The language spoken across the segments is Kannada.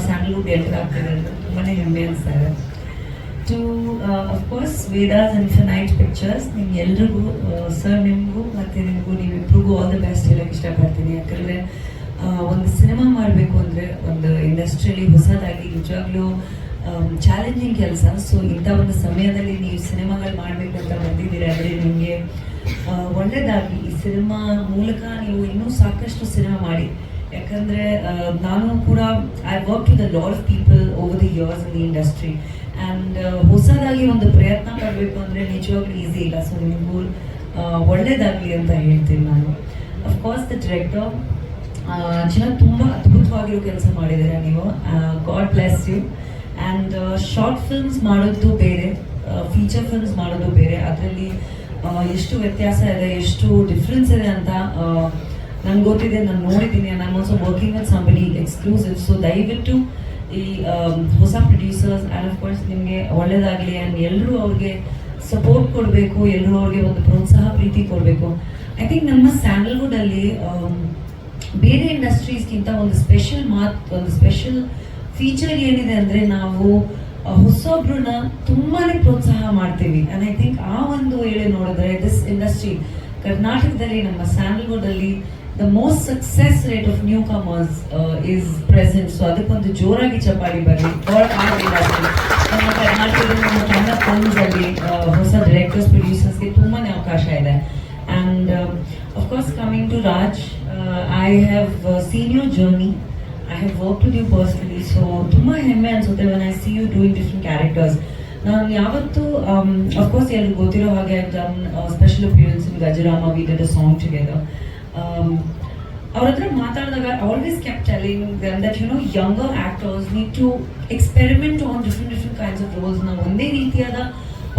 ಸ್ಯಾಂಡಲ್ವುಡ್ ಎಂಟರ್ ಆಗ್ತಿದ್ದಾರೆ ತುಂಬಾ ಹೆಮ್ಮೆ ಅನಿಸ್ತಾರೆ. To of course Vedas infinite pictures, ನಿಮ್ಗೆ ಎಲ್ರಿಗೂ ಸರ್ ನಿಮಗೂ ಮತ್ತು ನೀವಿಬ್ರಿಗೂ ಆಲ್ ದ ಬೆಸ್ಟ್ ಹೇಳೋಕ್ಕೆ ಇಷ್ಟಪಡ್ತೀನಿ. ಯಾಕಂದರೆ ಒಂದು ಸಿನಿಮಾ ಮಾಡಬೇಕು ಅಂದರೆ ಒಂದು ಇಂಡಸ್ಟ್ರಿಯಲ್ಲಿ ಹೊಸದಾಗಿ ನಿಜವಾಗ್ಲೂ ಚಾಲೆಂಜಿಂಗ್ ಕೆಲಸ. ಸೊ ಇಂಥ ಒಂದು ಸಮಯದಲ್ಲಿ ನೀವು ಸಿನಿಮಾಗಳು ಮಾಡಬೇಕು ಅಂತ ಬಂದಿದ್ದೀರ ಅಂದರೆ ನಿಮಗೆ ಒಳ್ಳೆಯದಾಗಿ ಈ ಸಿನಿಮಾ ಮೂಲಕ ನೀವು ಇನ್ನೂ ಸಾಕಷ್ಟು ಸಿನಿಮಾ ಮಾಡಿ. ಯಾಕಂದರೆ ನಾನು ಕೂಡ I work with a lot of people over the years in the industry and ಹೊಸದಾಗಿ ಒಂದು ಪ್ರಯತ್ನ ಪಡಬೇಕು ಅಂದರೆ ನಿಜವಾಗ್ಲೂ ಈಸಿ ಇಲ್ಲ. ಸೊ ನಿಮಗೂ ಒಳ್ಳೆಯದಾಗಲಿ ಅಂತ ಹೇಳ್ತೀನಿ ನಾನು. ಅಫ್ಕೋರ್ಸ್ ದ ಡೈರೆಕ್ಟರ್ ಚೆನ್ನಾಗಿ ತುಂಬ ಅದ್ಭುತವಾಗಿರೋ ಕೆಲಸ ಮಾಡಿದ್ದೀರ ನೀವು. God bless you. And short films ಮಾಡೋದು ಬೇರೆ, ಫೀಚರ್ ಫಿಲ್ಮ್ಸ್ ಮಾಡೋದು ಬೇರೆ. ಅದರಲ್ಲಿ ಎಷ್ಟು ವ್ಯತ್ಯಾಸ ಇದೆ, ಎಷ್ಟು ಡಿಫ್ರೆನ್ಸ್ ಇದೆ ಅಂತ ನಂಗೆ ಗೊತ್ತಿದೆ, ನಾನು ನೋಡಿದ್ದೀನಿ. ನಾನು also working with somebody exclusive. So ದಯವಿಟ್ಟು ಈ ಹೊಸ ಪ್ರೊಡ್ಯೂಸರ್ಸ್ ಆ್ಯಂಡ್ ಅಫ್ಕೋರ್ಸ್ ನಿಮಗೆ ಒಳ್ಳೆಯದಾಗಲಿ ಆ್ಯಂಡ್ ಎಲ್ಲರೂ ಅವ್ರಿಗೆ ಸಪೋರ್ಟ್ ಕೊಡಬೇಕು, ಎಲ್ಲರೂ ಅವ್ರಿಗೆ ಒಂದು ಪ್ರೋತ್ಸಾಹ ಪ್ರೀತಿ ಕೊಡಬೇಕು. ಐ ಥಿಂಕ್ ನಮ್ಮ ಸ್ಯಾಂಡಲ್ವುಡಲ್ಲಿ ಬೇರೆ ಇಂಡಸ್ಟ್ರೀಸ್ಗಿಂತ ಒಂದು ಸ್ಪೆಷಲ್ ಫೀಚರ್ ಏನಿದೆ ಅಂದರೆ ನಾವು ಹೊಸೊಬ್ರನ್ನ ತುಂಬಾ ಪ್ರೋತ್ಸಾಹ ಮಾಡ್ತೀವಿ. ಆ್ಯಂಡ್ ಐ ಥಿಂಕ್ ಆ ಒಂದು ವೇಳೆ ನೋಡಿದ್ರೆ ದಿಸ್ ಇಂಡಸ್ಟ್ರಿ ಕರ್ನಾಟಕದಲ್ಲಿ ನಮ್ಮ ಸ್ಯಾಂಡಲ್ವುಡಲ್ಲಿ the most success rate of newcomers is present. So ಅದಕ್ಕೊಂದು ಜೋರಾಗಿ ಚಪ್ಪಾಳಿ ಬರಲಿ. ನಮ್ಮ ಕರ್ನಾಟಕದಲ್ಲಿ ನಮ್ಮ ಕನ್ನಡ ಫಿಲ್ಮ್ಸಲ್ಲಿ ಹೊಸ ಡೈರೆಕ್ಟರ್ಸ್ ಪ್ರೊಡ್ಯೂಸರ್ಸ್ಗೆ ತುಂಬಾ ಅವಕಾಶ ಇದೆ. And of course coming to Raj, I have seen your journey. I have worked with you personally, so ತುಂಬಾ ಹೆಮ್ಮೆ ಅನ್ಸುತ್ತೆ when I see you doing different characters. ನಾನು ಯಾವತ್ತೂ ಅಫ್ಕೋರ್ಸ್ ಎಲ್ಲರಿಗೂ ಗೊತ್ತಿರೋ ಹಾಗೆ I've done special appearance in Gajrama, we did a song together. ಅವ್ರ ಹತ್ರ ಮಾತಾಡಿದಾಗ I always kept telling them that younger actors need to experiment on different kinds of roles. ನಾವು ಒಂದೇ ರೀತಿಯಾದ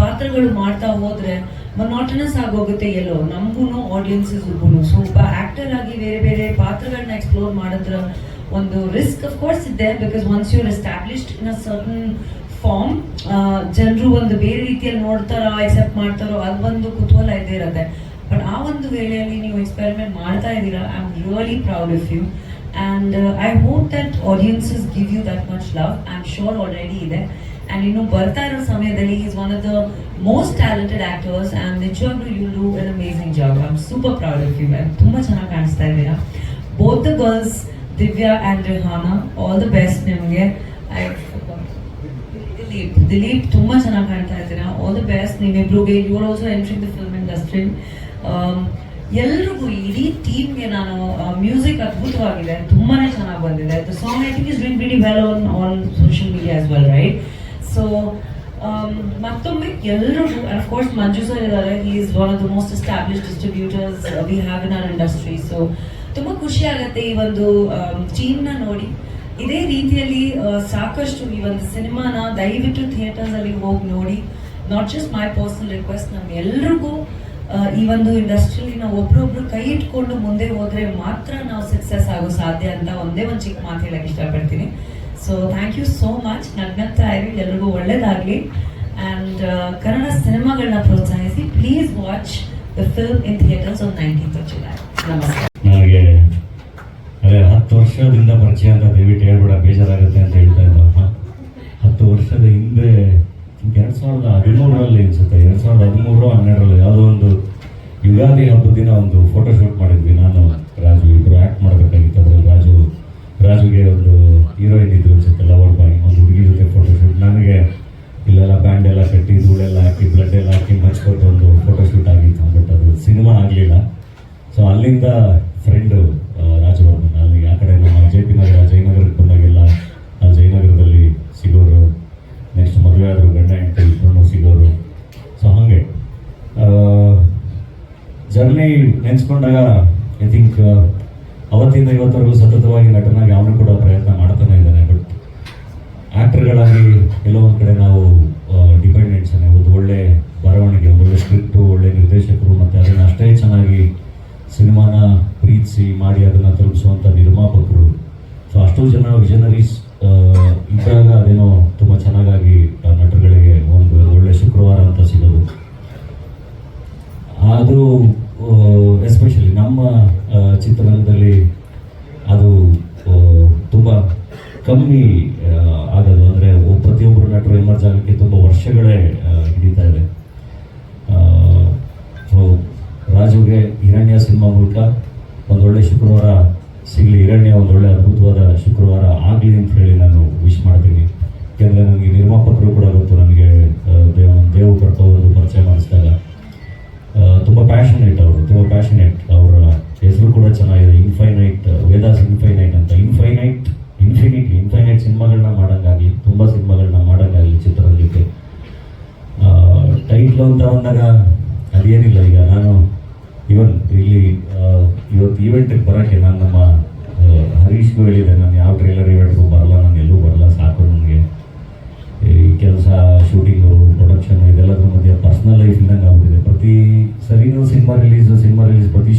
ಪಾತ್ರಗಳು ಮಾಡ್ತಾ ಹೋದ್ರೆ ಮೊನಾಟನಸ್ ಆಗೋಗುತ್ತೆ ಎಲ್ಲೋ ನಮಗೂ ಆಡಿಯನ್ಸಸ್ಗೂ. ಸೊ ಒಬ್ಬ ಆಕ್ಟರ್ ಆಗಿ ಬೇರೆ ಪಾತ್ರಗಳನ್ನ ಎಕ್ಸ್ಪ್ಲೋರ್ ಮಾಡಿದ್ರ ಒಂದು ರಿಸ್ಕ್ ಅಫ್ಕೋರ್ಸ್ ಇದೆ, because once you're established in a certain form ಜನರು ಒಂದು ಬೇರೆ ರೀತಿಯಲ್ಲಿ ನೋಡ್ತಾರೋ ಎಕ್ಸೆಪ್ಟ್ ಮಾಡ್ತಾರೋ ಅದೊಂದು ಕುತೂಹಲ ಇದ್ದೇ ಇರುತ್ತೆ. ಬಟ್ ಆ ಒಂದು ವೇಳೆಯಲ್ಲಿ ನೀವು ಎಕ್ಸ್ಪೆರಿಮೆಂಟ್ ಮಾಡ್ತಾ ಇದ್ದೀರಾ. I am really proud of you and I hope that audiences give you that much love. I am sure already ಇದೆ. ಆ್ಯಂಡ್ ಇನ್ನು ಬರ್ತಾ ಇರೋ ಸಮಯದಲ್ಲಿ is one of the most talented actors and ನಿಜವಾಗ್ಲೂ you do an amazing job. I am super proud of you. ತುಂಬ ಚೆನ್ನಾಗಿ ಕಾಣಿಸ್ತಾ ಇದ್ದೀರಾ. Both the girls Divya and Rihana, all the best ನಿಮಗೆ. ದಿಲೀಪ್ ತುಂಬ ಚೆನ್ನಾಗಿ ಕಾಣ್ತಾ ಇದ್ದೀರಾ. ಆಲ್ ದ ಬೆಸ್ಟ್ ನಿಮ್ಮಿಬ್ರಿಗೆ. You are also entering the film industry. ಎಲ್ರಿಗೂ ಇಡೀ ಟೀಮ್ಗೆ ನಾನು ಮ್ಯೂಸಿಕ್ ಅದ್ಭುತವಾಗಿದೆ, ತುಂಬಾ ಚೆನ್ನಾಗಿ ಬಂದಿದೆ. The song I think is doing very well on social media as well, right? So ಮತ್ತೊಮ್ಮೆ ಎಲ್ರಿಗೂ ಅಫ್ಕೋರ್ಸ್ ಮಂಜು ಸರ್ ಇದ್ದಾರೆ. He is one of the most established distributors we have in our industry. So ತುಂಬ ಖುಷಿ ಆಗುತ್ತೆ ಈ ಒಂದು ಟೀಮ್ನ ನೋಡಿ. ಇದೇ ರೀತಿಯಲ್ಲಿ ಸಾಕಷ್ಟು ಈ ಒಂದು ಸಿನಿಮಾನ ದಯವಿಟ್ಟು ಥಿಯೇಟರ್ಸಲ್ಲಿ ಹೋಗಿ ನೋಡಿ. Not just my personal request, ನಮ್ಮ ಎಲ್ರಿಗೂ ಈ ಒಂದು ಇಂಡಸ್ಟ್ರಿಯಲ್ಲಿ ನಾವು ಒಬ್ರೊಬ್ರು ಕೈ ಇಟ್ಕೊಂಡು ಮುಂದೆ ಹೋದ್ರೆ ಮಾತ್ರ ನಾವು ಸಕ್ಸಸ್ ಆಗೋ ಸಾಧ್ಯ ಅಂತ ಒಂದೇ ಒಂದು ಚಿಕ್ಕ ಮಾತು ಹೇಳಕ್ಕೆ ಇಷ್ಟಪಡ್ತೀನಿ. So thank you so much. ನಗ್ನಗ್ತಾ ಇರಿ, ಎಲ್ರಿಗೂ ಒಳ್ಳೇದಾಗಲಿ. ಆ್ಯಂಡ್ ಕನ್ನಡ ಸಿನಿಮಾಗಳನ್ನ ಪ್ರೋತ್ಸಾಹಿಸಿ. Please watch the film in theatres on 19th of July. ನಮಸ್ಕಾರ. ನನಗೆ ಅದೇ 10 ವರ್ಷದಿಂದ ಪರಿಚಯ ಅಂತ ದಯವಿಟ್ಟು ಹೇಳ್ಬೇಡ, ಬೇಜಾರಾಗುತ್ತೆ ಅಂತ ಹೇಳ್ತಾ ಇದ್ದ. 10 ವರ್ಷದ ಹಿಂದೆ 2013 ಅನ್ಸುತ್ತೆ, 2013-12 ಯಾವುದೋ ಒಂದು ಯುಗಾದಿ ಹಬ್ಬದ ದಿನ ಒಂದು ಫೋಟೋ ಶೂಟ್ ಮಾಡಿದ್ವಿ. ನಾನು ರಾಜು ಇಬ್ಬರು ಆ್ಯಕ್ಟ್ ಮಾಡಬೇಕಾಗಿತ್ತು. ಅದರಲ್ಲಿ ರಾಜುಗೆ ಒಂದು ಹೀರೋಯಿನ್ ಇದ್ರು ಅನ್ಸುತ್ತೆ, ಲವರ್ ಬಾಯ್, ಒಂದು ಹುಡುಗಿ ಜೊತೆ ಫೋಟೋ ಶೂಟ್. ನನಗೆ ಇಲ್ಲೆಲ್ಲ ಬ್ಯಾಂಡ್ ಎಲ್ಲ ಕಟ್ಟಿ ಧೂಳೆಲ್ಲ ಹಾಕಿ ಬ್ಲಡ್ ಎಲ್ಲ ಹಾಕಿ ಮಚ್ಕೊಟ್ಟು ಒಂದು ಫೋಟೋ ಶೂಟ್ ಆಗಿತ್ತು. ಬಟ್ ಅದು ಸಿನಿಮಾ ಆಗಲಿಲ್ಲ. ಸೊ ಅಲ್ಲಿಂದ ಫ್ರೆಂಡು ರಾಜವರ್ಧನ್, ಅಲ್ಲಿಗೆ ಆ ಕಡೆ ನಮ್ಮ JP ನಗರ ಜಯನಗರಕ್ಕೆ ಬಂದಾಗೆಲ್ಲ ಆ ಜಯನಗರದಲ್ಲಿ ಸಿಗೋರು. ನೆಕ್ಸ್ಟ್ ಮದುವೆ ಆದರು, ಗಂಡ ಹೆಂಡತಿ ಇಬ್ಬರೂ ಸಿಗೋರು. ಸೊ ಹಾಗೆ ಜರ್ನಿ ನೆನೆಸ್ಕೊಂಡಾಗ ಐ ಥಿಂಕ್ ಅವತ್ತಿಂದ ಇವತ್ತವರೆಗೂ ಸತತವಾಗಿ ನಟನಾಗಿ ಅವನು ಕೂಡ ಪ್ರಯತ್ನ ಮಾಡ್ತಾನೆ ಇದ್ದಾನೆ. ಬಟ್ ಆ್ಯಕ್ಟರ್ಗಳಾಗಿ ಎಲ್ಲೋ ಒಂದು ಕಡೆ ನಾವು ಡಿಪೆಂಡೆಂಟ್ಸನ್ನೇ. ಒಂದು ಒಳ್ಳೆ ಬರವಣಿಗೆ, ಒಳ್ಳೆ ಸ್ಕ್ರಿಪ್ಟು, ಒಳ್ಳೆ ನಿರ್ದೇಶಕರು, ಮತ್ತು ಅದನ್ನು ಅಷ್ಟೇ ಚೆನ್ನಾಗಿ ಸಿನಿಮಾನ ಪ್ರೀತಿಸಿ ಮಾಡಿ ಅದನ್ನು ತಲುಪಿಸುವಂಥ ನಿರ್ಮಾಪಕರು. ಸೊ ಅಷ್ಟು ಜನ ವಿಷನರೀಸ್ ಇದ್ದಾಗ ಅದೇನೋ ತುಂಬ ಚೆನ್ನಾಗಾಗಿ ನಟರುಗಳಿಗೆ ಒಂದು ಒಳ್ಳೆ ಶುಕ್ರವಾರ ಅಂತ ಸಿಗೋದು. ಅದು ಎಸ್ಪೆಷಲಿ ನಮ್ಮ ಚಿತ್ರರಂಗದಲ್ಲಿ ಅದು ತುಂಬ ಕಮ್ಮಿ ಆಗೋದು. ಅಂದರೆ ಪ್ರತಿಯೊಬ್ಬರು ನಟರು ಎಮರ್ಜ್ ಆಗೋಕ್ಕೆ ತುಂಬ ವರ್ಷಗಳೇ ಹಿಡಿತಾ ಇದೆ. ಸೊ ರಾಜುಗೆ ಹಿರಣ್ಯ ಸಿನಿಮಾ ಮೂಲಕ ಒಂದೊಳ್ಳೆ ಶುಕ್ರವಾರ ಸಿಗಲಿ, ಹಿರಣ್ಯ ಒಂದೊಳ್ಳೆ ಅದ್ಭುತವಾದ ಶುಕ್ರವಾರ ಆಗಲಿ ಅಂತ ಹೇಳಿ ನಾನು ವಿಶ್ ಮಾಡ್ತೀನಿ. ಯಾಕೆಂದರೆ ನನಗೆ ನಿರ್ಮಾಪಕರು ಕೂಡ ಗೊತ್ತು, ನನಗೆ ದೇವು ಕರ್ಕೊಂಡು ಪರಿಚಯ ಮಾಡಿಸಿದಾಗ ತುಂಬ ಪ್ಯಾಷನೇಟ್ ಅವರು, ತುಂಬ ಪ್ಯಾಷನೇಟ್. ಅವರ ಹೆಸರು ಕೂಡ ಚೆನ್ನಾಗಿದೆ, ಇನ್ಫೈನೈಟ್, ವೇದಾಸ್ ಇನ್ಫೈನೈಟ್ ಅಂತ. ಇನ್ಫೈನೈಟ್ ಸಿನಿಮಾಗಳನ್ನ ಮಾಡೋಂಗಾಗಲಿ, ತುಂಬ ಸಿನಿಮಾಗಳನ್ನ ಮಾಡೋಂಗಾಗಲಿ ಚಿತ್ರರಂಗಕ್ಕೆ. ಟೈಟ್ಲು ಅಂತ ಬಂದಾಗ ಅದೇನಿಲ್ಲ, ಈಗ ನಾನು ಇವನ್ ಇಲ್ಲಿ ಇವತ್ತು ಈವೆಂಟಿಗೆ ಬರೋಕ್ಕೆ ನಾನು ನಮ್ಮ ಹರೀಶ್ಗೂ ಹೇಳಿದೆ, ನಾನು ಯಾವ ಟ್ರೈಲರ್ ಈವೆಂಟ್ಗೂ ಬರಲ್ಲ, ನಾನು ಎಲ್ಲೂ ಬರಲ್ಲ, ಸಾಕು ನನಗೆ ಈ ಕೆಲಸ, ಶೂಟಿಂಗು, ಪ್ರೊಡಕ್ಷನ್ ಇದೆಲ್ಲದ್ರ ಮಧ್ಯೆ ಪರ್ಸ್ನಲ್ ಲೈಫ್ ಇದ್ದಂಗೆ ಆಗ್ಬಿಟ್ಟಿದೆ. ಪ್ರತಿ ಸರಿನೂ ಸಿನಿಮಾ ರಿಲೀಸ್ ಪ್ರತಿ